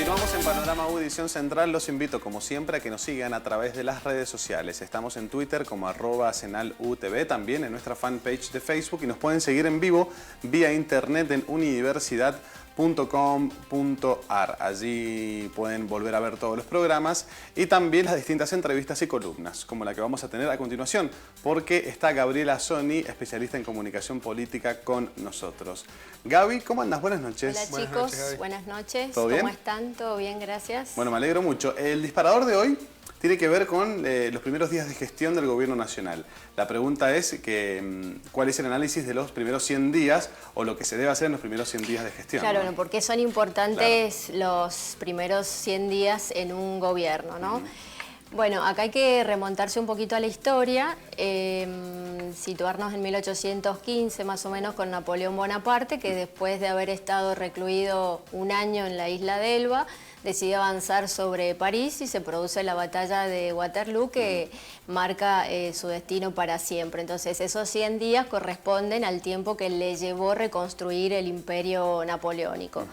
Continuamos en Panorama U, edición central. Los invito, como siempre, a que nos sigan a través de las redes sociales. Estamos en Twitter como @senalutv, también en nuestra fanpage de Facebook, y nos pueden seguir en vivo vía internet en unidiversidad.com.ar. Allí pueden volver a ver todos los programas y también las distintas entrevistas y columnas, como la que vamos a tener a continuación, porque está Gabriela Sony, especialista en comunicación política, con nosotros. Gaby, ¿cómo andas? Buenas noches. Hola chicos, buenas noches. ¿Todo bien? ¿Cómo están? ¿Todo bien? Gracias. Bueno, me alegro mucho. El disparador de hoy tiene que ver con los primeros días de gestión del Gobierno Nacional. La pregunta es ¿cuál es el análisis de los primeros 100 días o lo que se debe hacer en los primeros 100 días de gestión? Claro, ¿no? ¿Por qué son importantes los primeros 100 días en un gobierno, ¿no? Bueno, acá hay que remontarse un poquito a la historia, situarnos en 1815 más o menos con Napoleón Bonaparte, que después de haber estado recluido un año en la isla de Elba, decide avanzar sobre París y se produce la batalla de Waterloo, que marca su destino para siempre. Entonces esos 100 días corresponden al tiempo que le llevó reconstruir el imperio napoleónico.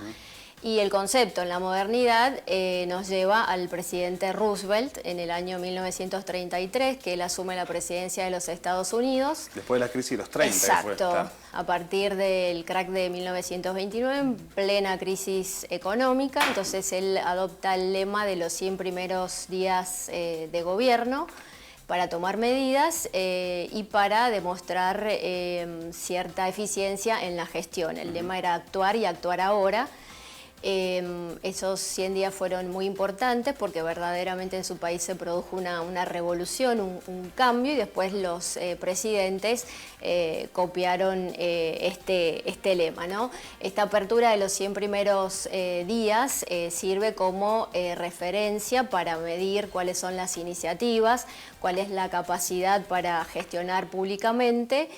Y el concepto en la modernidad nos lleva al presidente Roosevelt en el año 1933, que él asume la presidencia de los Estados Unidos. Después de la crisis de los 30. Exacto, a partir del crack de 1929, en plena crisis económica. Entonces él adopta el lema de los 100 primeros días de gobierno para tomar medidas y para demostrar cierta eficiencia en la gestión. El lema era actuar y actuar ahora. Esos 100 días fueron muy importantes porque verdaderamente en su país se produjo una revolución, un cambio, y después los presidentes copiaron este lema, ¿no? Esta apertura de los 100 primeros días sirve como referencia para medir cuáles son las iniciativas, cuál es la capacidad para gestionar públicamente.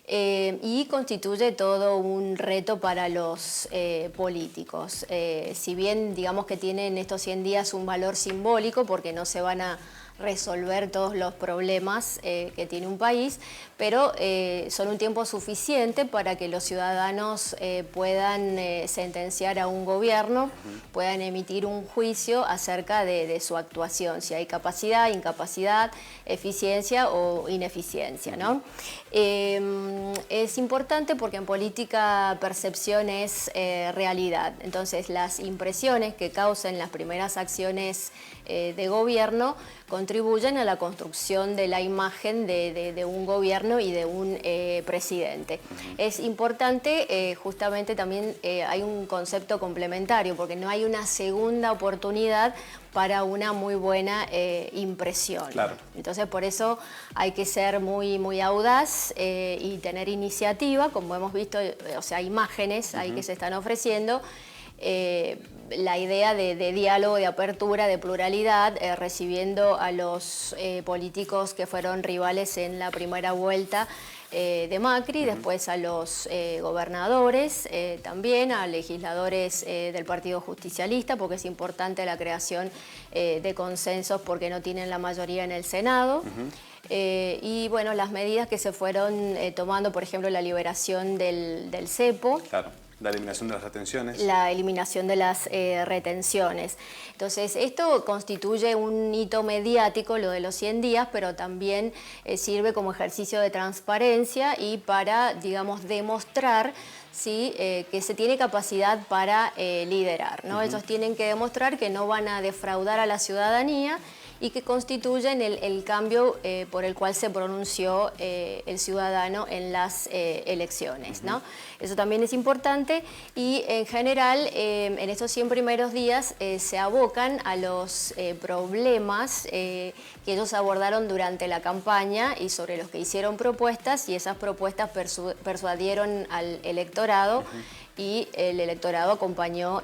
Y constituye todo un reto para los políticos. Si bien digamos que tienen estos 100 días un valor simbólico porque no se van a resolver todos los problemas que tiene un país, pero son un tiempo suficiente para que los ciudadanos puedan sentenciar a un gobierno, puedan emitir un juicio acerca de su actuación, si hay capacidad, incapacidad, eficiencia o ineficiencia, ¿no? Es importante porque en política percepción es realidad. Entonces las impresiones que causan las primeras acciones de gobierno contribuyen a la construcción de la imagen de un gobierno y de un presidente. Es importante, justamente también hay un concepto complementario, porque no hay una segunda oportunidad para una muy buena impresión. Claro. Entonces por eso hay que ser muy audaz y tener iniciativa, como hemos visto, o sea, imágenes ahí que se están ofreciendo. La idea de diálogo, de apertura, de pluralidad, recibiendo a los políticos que fueron rivales en la primera vuelta de Macri, después a los gobernadores, también a legisladores del Partido Justicialista, porque es importante la creación de consensos porque no tienen la mayoría en el Senado. Y bueno, las medidas que se fueron tomando, por ejemplo, la liberación del cepo. Claro. La eliminación de las retenciones. La eliminación de las retenciones. Entonces, esto constituye un hito mediático, lo de los 100 días, pero también sirve como ejercicio de transparencia y para, digamos, demostrar ¿sí? Que se tiene capacidad para liderar, ¿no? Ellos tienen que demostrar que no van a defraudar a la ciudadanía y que constituyen el cambio por el cual se pronunció el ciudadano en las elecciones, ¿no? Eso también es importante y en general en estos 100 primeros días se abocan a los problemas que ellos abordaron durante la campaña y sobre los que hicieron propuestas, y esas propuestas persuadieron al electorado y el electorado acompañó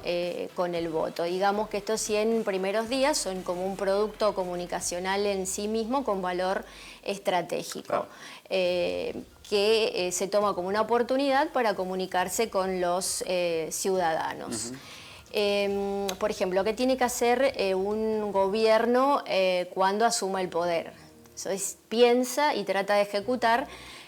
con el voto. Digamos que estos 100 primeros días son como un producto comunicacional en sí mismo con valor estratégico, que se toma como una oportunidad para comunicarse con los ciudadanos. Por ejemplo, ¿qué tiene que hacer un gobierno cuando asuma el poder? Entonces, piensa y trata de ejecutar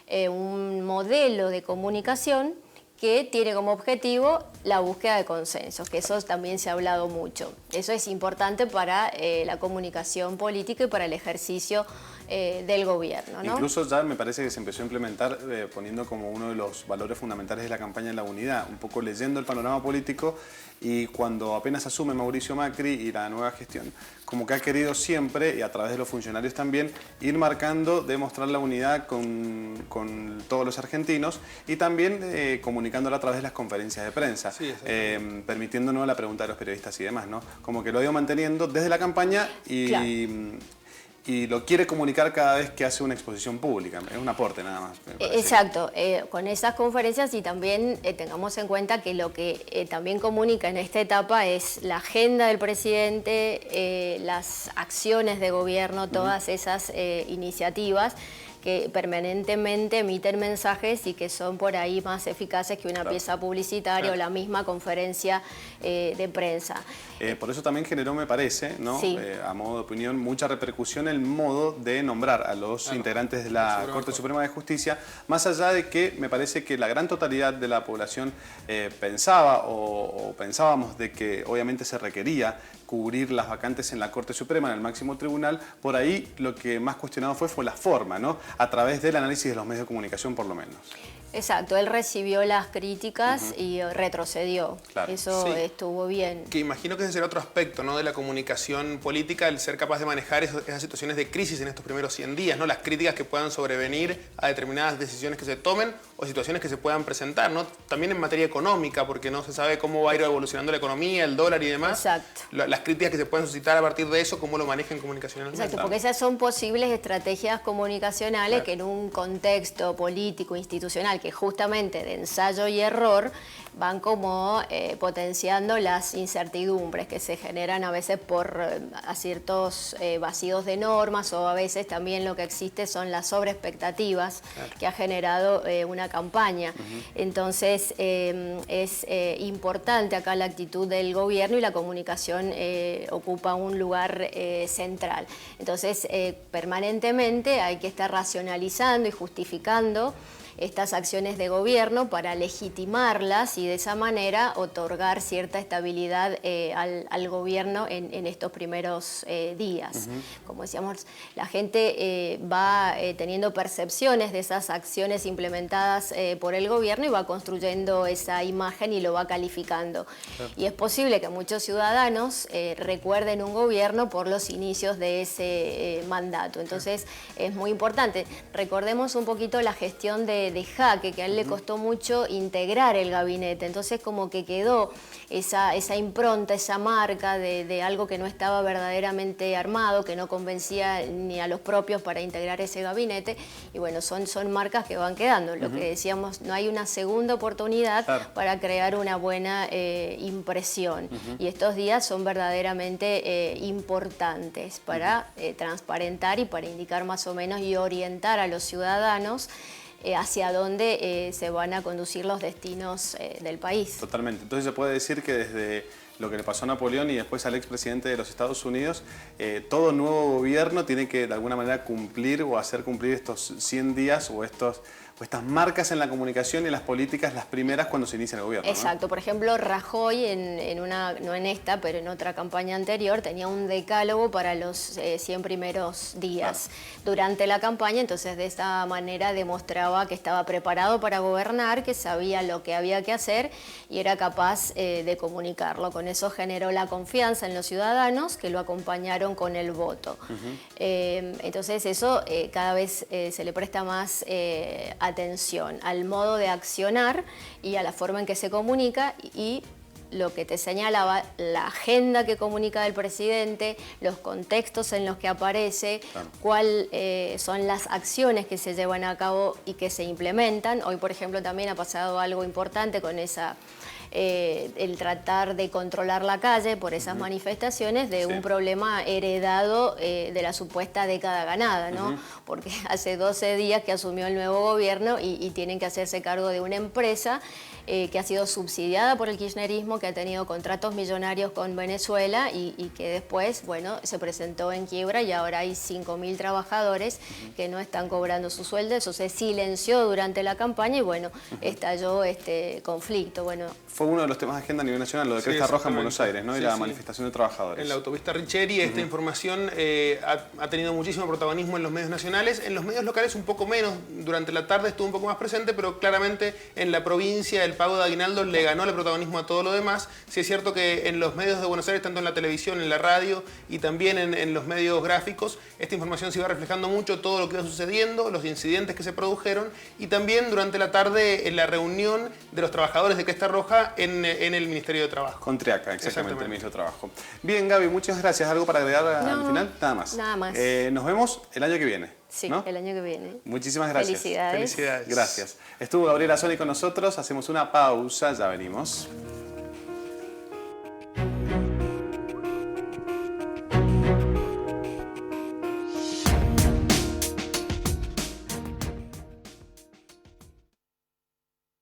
un modelo de comunicación que tiene como objetivo la búsqueda de consensos, que eso también se ha hablado mucho. Eso es importante para la comunicación política y para el ejercicio del gobierno, ¿no? Incluso ya me parece que se empezó a implementar poniendo como uno de los valores fundamentales de la campaña la unidad, un poco leyendo el panorama político, y cuando apenas asume Mauricio Macri y la nueva gestión, como que ha querido siempre, y a través de los funcionarios también, ir marcando, demostrar la unidad con todos los argentinos y también comunicándola a través de las conferencias de prensa, sí, permitiéndonos la pregunta de los periodistas y demás, ¿no? Como que lo ha ido manteniendo desde la campaña y... Claro. Y lo quiere comunicar cada vez que hace una exposición pública. Es un aporte nada más. Exacto, con esas conferencias, y también tengamos en cuenta que lo que también comunica en esta etapa es la agenda del presidente, las acciones de gobierno, todas esas iniciativas que permanentemente emiten mensajes y que son por ahí más eficaces que una pieza publicitaria o la misma conferencia de prensa. Por eso también generó, me parece, ¿no? Sí. A modo de opinión, mucha repercusión el modo de nombrar a los integrantes de la Corte Suprema de Justicia, más allá de que me parece que la gran totalidad de la población pensaba o pensábamos de que obviamente se requería cubrir las vacantes en la Corte Suprema, en el máximo tribunal. Por ahí lo que más cuestionado fue la forma, ¿no? A través del análisis de los medios de comunicación, por lo menos. Exacto, él recibió las críticas y retrocedió. Claro. Eso estuvo bien. Que imagino que ese será otro aspecto, ¿no?, de la comunicación política, el ser capaz de manejar esas situaciones de crisis en estos primeros 100 días, ¿no? Las críticas que puedan sobrevenir a determinadas decisiones que se tomen o situaciones que se puedan presentar, ¿no? También en materia económica, porque no se sabe cómo va a ir evolucionando la economía, el dólar y demás. Exacto. Las críticas que se puedan suscitar a partir de eso, cómo lo manejan comunicacionalmente. Exacto, porque esas son posibles estrategias comunicacionales que en un contexto político, institucional, que justamente de ensayo y error, van como potenciando las incertidumbres que se generan a veces por a ciertos vacíos de normas, o a veces también lo que existe son las sobreexpectativas que ha generado una campaña. Entonces es importante acá la actitud del gobierno, y la comunicación ocupa un lugar central. Entonces permanentemente hay que estar racionalizando y justificando estas acciones de gobierno para legitimarlas y de esa manera otorgar cierta estabilidad al gobierno en estos primeros días. Como decíamos, la gente va teniendo percepciones de esas acciones implementadas por el gobierno y va construyendo esa imagen y lo va calificando. Y es posible que muchos ciudadanos recuerden un gobierno por los inicios de ese mandato. Entonces es muy importante. Recordemos un poquito la gestión de Jaque, que a él le costó mucho integrar el gabinete, entonces como que quedó esa impronta, esa marca de algo que no estaba verdaderamente armado, que no convencía ni a los propios para integrar ese gabinete, y bueno, son marcas que van quedando. Lo que decíamos, no hay una segunda oportunidad para crear una buena impresión, y estos días son verdaderamente importantes para transparentar y para indicar más o menos y orientar a los ciudadanos hacia dónde se van a conducir los destinos del país. Totalmente. Entonces se puede decir que desde lo que le pasó a Napoleón y después al expresidente de los Estados Unidos, todo nuevo gobierno tiene que de alguna manera cumplir o hacer cumplir estos 100 días o estas marcas en la comunicación y en las políticas, las primeras cuando se inicia el gobierno. Exacto. ¿No? Por ejemplo, Rajoy, no en esta, pero en otra campaña anterior, tenía un decálogo para los 100 primeros días durante la campaña. Entonces, de esta manera demostraba que estaba preparado para gobernar, que sabía lo que había que hacer y era capaz de comunicarlo. Con eso generó la confianza en los ciudadanos, que lo acompañaron con el voto. Entonces, eso cada vez se le presta más atención al modo de accionar y a la forma en que se comunica, y lo que te señalaba, la agenda que comunica el presidente, los contextos en los que aparece, cuáles son las acciones que se llevan a cabo y que se implementan. Hoy, por ejemplo, también ha pasado algo importante con esa el tratar de controlar la calle por esas manifestaciones de un problema heredado de la supuesta década ganada, ¿no? Porque hace 12 días que asumió el nuevo gobierno y tienen que hacerse cargo de una empresa que ha sido subsidiada por el kirchnerismo, que ha tenido contratos millonarios con Venezuela y que después, bueno, se presentó en quiebra y ahora hay 5.000 trabajadores que no están cobrando su sueldo. Eso se silenció durante la campaña y, bueno, estalló este conflicto. Bueno, fue uno de los temas de agenda a nivel nacional, lo de Cresta Roja en Buenos Aires, ¿no? Y la manifestación de trabajadores. En la autopista Richeri esta información ha tenido muchísimo protagonismo en los medios nacionales. En los medios locales un poco menos. Durante la tarde estuvo un poco más presente, pero claramente en la provincia el pago de aguinaldo le ganó el protagonismo a todo lo demás. Sí es cierto que en los medios de Buenos Aires, tanto en la televisión, en la radio y también en los medios gráficos, esta información se iba reflejando mucho, todo lo que iba sucediendo, los incidentes que se produjeron y también durante la tarde en la reunión de los trabajadores de Cresta Roja en el Ministerio de Trabajo. Con Triaca, exactamente, el Ministro de Trabajo. Bien, Gaby, muchas gracias. ¿Algo para agregar al final? Nada más. Nada más. Nos vemos el año que viene. Sí, ¿no? el año que viene. Muchísimas gracias. Felicidades. Felicidades. Gracias. Estuvo Gabriela Sony con nosotros. Hacemos una pausa, ya venimos.